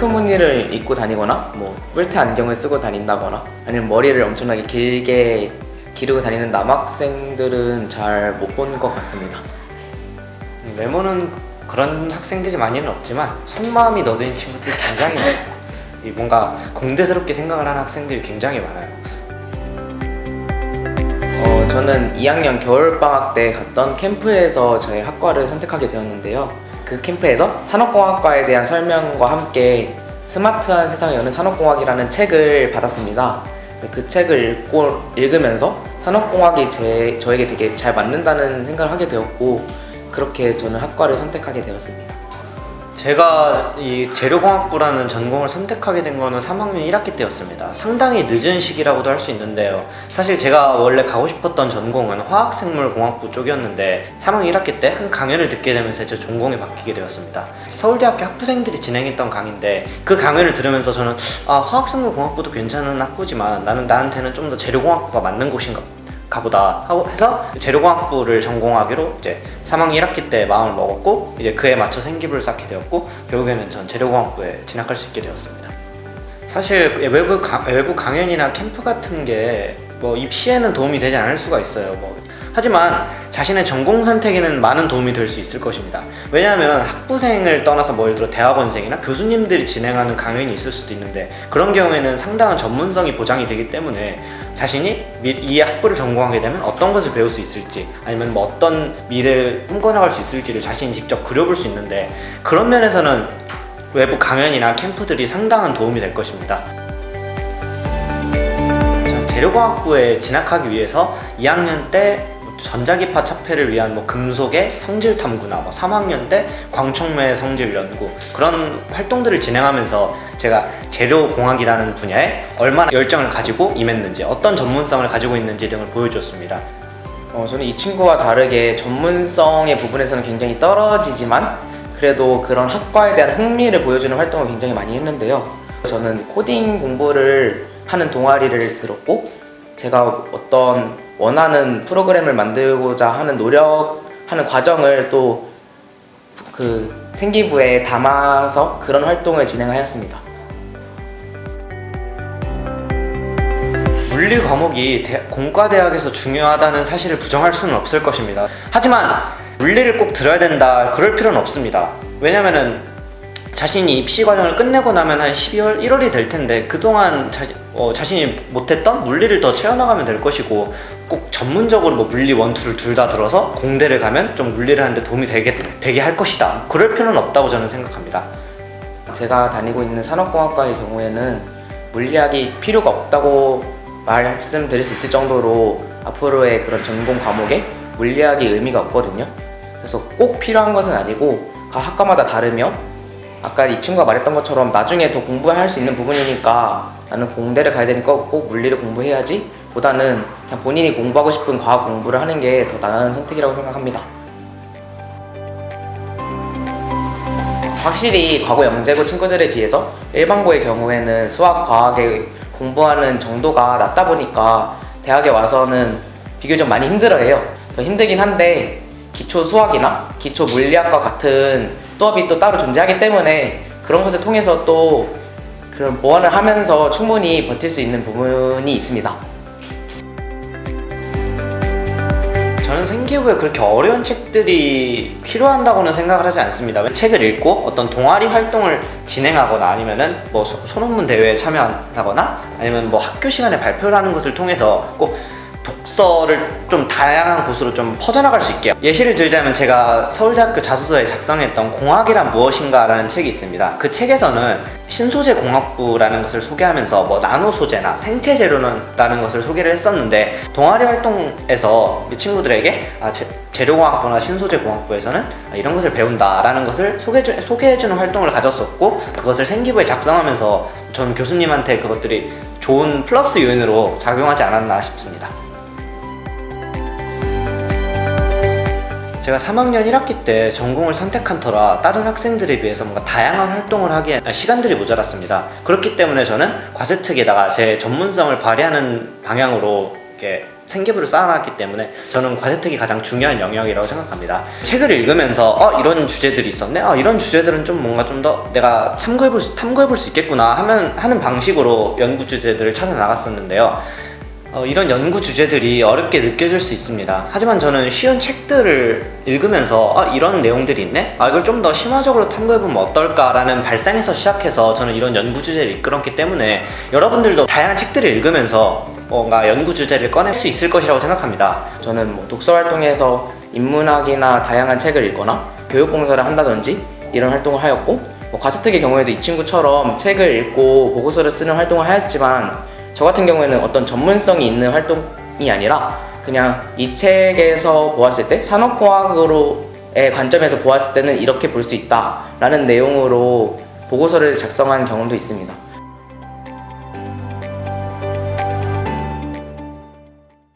슬리퍼 무늬를 입고 다니거나 뭐 뿔테 안경을 쓰고 다닌다거나 아니면 머리를 엄청나게 길게 기르고 다니는 남학생들은 잘 못 본 것 같습니다. 외모는 그런 학생들이 많이는 없지만 속마음이 너드인 친구들이 굉장히 많아요. 뭔가 공대스럽게 생각을 하는 학생들이 굉장히 많아요. 저는 2학년 겨울방학 때 갔던 캠프에서 저의 학과를 선택하게 되었는데요. 그 캠프에서 산업공학과에 대한 설명과 함께 스마트한 세상을 여는 산업공학이라는 책을 받았습니다. 그 책을 읽으면서 산업공학이 저에게 되게 잘 맞는다는 생각을 하게 되었고, 그렇게 저는 학과를 선택하게 되었습니다. 제가 이 재료공학부라는 전공을 선택하게 된 거는 3학년 1학기 때였습니다. 상당히 늦은 시기라고도 할 수 있는데요. 사실 제가 원래 가고 싶었던 전공은 화학생물공학부 쪽이었는데 3학년 1학기 때 한 강연을 듣게 되면서 제 전공이 바뀌게 되었습니다. 서울대학교 학부생들이 진행했던 강의인데 그 강연을 들으면서 저는 화학생물공학부도 괜찮은 학부지만 나한테는 좀 더 재료공학부가 맞는 곳인가 보다 하고 해서 재료공학부를 전공하기로 이제 3학년 1학기 때 마음을 먹었고, 이제 그에 맞춰 생기부를 쌓게 되었고, 결국에는 전 재료공학부에 진학할 수 있게 되었습니다. 사실 외부 강연이나 캠프 같은 게 뭐 입시에는 도움이 되지 않을 수가 있어요. 하지만 자신의 전공 선택에는 많은 도움이 될 수 있을 것입니다. 왜냐하면 학부생을 떠나서 예를 들어 대학원생이나 교수님들이 진행하는 강연이 있을 수도 있는데, 그런 경우에는 상당한 전문성이 보장이 되기 때문에 자신이 이 학부를 전공하게 되면 어떤 것을 배울 수 있을지, 아니면 어떤 미래를 꿈꿔나갈 수 있을지를 자신이 직접 그려볼 수 있는데, 그런 면에서는 외부 강연이나 캠프들이 상당한 도움이 될 것입니다. 재료공학부에 진학하기 위해서 2학년 때 전자기파 차폐를 위한 금속의 성질 탐구나 3학년 때 광촉매 성질 연구, 그런 활동들을 진행하면서 제가 재료공학이라는 분야에 얼마나 열정을 가지고 임했는지, 어떤 전문성을 가지고 있는지 등을 보여주었습니다. 저는 이 친구와 다르게 전문성의 부분에서는 굉장히 떨어지지만 그래도 그런 학과에 대한 흥미를 보여주는 활동을 굉장히 많이 했는데요. 저는 코딩 공부를 하는 동아리를 들었고, 제가 어떤 원하는 프로그램을 만들고자 하는 노력하는 과정을 또 그 생기부에 담아서 그런 활동을 진행하였습니다. 물리 과목이 공과대학에서 중요하다는 사실을 부정할 수는 없을 것입니다. 하지만 물리를 꼭 들어야 된다, 그럴 필요는 없습니다. 왜냐면은 자신이 입시 과정을 끝내고 나면 한 12월, 1월이 될 텐데, 그동안 자신이 못했던 물리를 더 채워나가면 될 것이고, 꼭 전문적으로 물리 1, 2를 둘 다 들어서 공대를 가면 좀 물리를 하는데 도움이 되게 할 것이다, 그럴 필요는 없다고 저는 생각합니다. 제가 다니고 있는 산업공학과의 경우에는 물리학이 필요가 없다고 말씀드릴 수 있을 정도로 앞으로의 그런 전공 과목에 물리학이 의미가 없거든요. 그래서 꼭 필요한 것은 아니고 각 학과마다 다르며, 아까 이 친구가 말했던 것처럼 나중에 더 공부할 수 있는 부분이니까 나는 공대를 가야 되니까 꼭 물리를 공부해야지 보다는 그냥 본인이 공부하고 싶은 과학 공부를 하는 게 더 나은 선택이라고 생각합니다. 확실히 과거 영재고 친구들에 비해서 일반고의 경우에는 수학, 과학에 공부하는 정도가 낮다 보니까 대학에 와서는 비교적 많이 힘들어해요. 더 힘들긴 한데 기초 수학이나 기초 물리학과 같은 수업이 또 따로 존재하기 때문에 그런 것을 통해서 또 그런 보완을 하면서 충분히 버틸 수 있는 부분이 있습니다. 저는 생기부에 그렇게 어려운 책들이 필요한다고는 생각을 하지 않습니다. 책을 읽고 어떤 동아리 활동을 진행하거나, 아니면은 소논문 대회에 참여한다거나, 아니면 학교 시간에 발표를 하는 것을 통해서 꼭 독서를 좀 다양한 곳으로 좀 퍼져나갈 수 있게, 예시를 들자면 제가 서울대학교 자소서에 작성했던 공학이란 무엇인가 라는 책이 있습니다. 그 책에서는 신소재 공학부라는 것을 소개하면서 나노 소재나 생체 재료라는 것을 소개를 했었는데, 동아리 활동에서 친구들에게 재료공학부나 신소재 공학부에서는 이런 것을 배운다라는 것을 소개해주는 활동을 가졌었고, 그것을 생기부에 작성하면서 전 교수님한테 그것들이 좋은 플러스 요인으로 작용하지 않았나 싶습니다. 제가 3학년 1학기 때 전공을 선택한 터라 다른 학생들에 비해서 뭔가 다양한 활동을 하기에 시간들이 모자랐습니다. 그렇기 때문에 저는 과세특에다가 제 전문성을 발휘하는 방향으로 이렇게 생계부를 쌓아놨기 때문에 저는 과세특이 가장 중요한 영역이라고 생각합니다. 책을 읽으면서 이런 주제들이 있었네, 이런 주제들은 좀 뭔가 좀 더 내가 탐구해볼 수 있겠구나 하는 방식으로 연구 주제들을 찾아 나갔었는데요. 이런 연구 주제들이 어렵게 느껴질 수 있습니다. 하지만 저는 쉬운 책들을 읽으면서 이런 내용들이 있네? 이걸 좀 더 심화적으로 탐구해보면 어떨까라는 발상에서 시작해서 저는 이런 연구 주제를 이끌었기 때문에 여러분들도 다양한 책들을 읽으면서 뭔가 연구 주제를 꺼낼 수 있을 것이라고 생각합니다. 저는 뭐 독서 활동에서 인문학이나 다양한 책을 읽거나 교육봉사를 한다든지 이런 활동을 하였고, 뭐 과세특의 경우에도 이 친구처럼 책을 읽고 보고서를 쓰는 활동을 하였지만, 저 같은 경우에는 어떤 전문성이 있는 활동이 아니라 그냥 이 책에서 보았을 때 산업공학으로의 관점에서 보았을 때는 이렇게 볼 수 있다 라는 내용으로 보고서를 작성한 경험도 있습니다.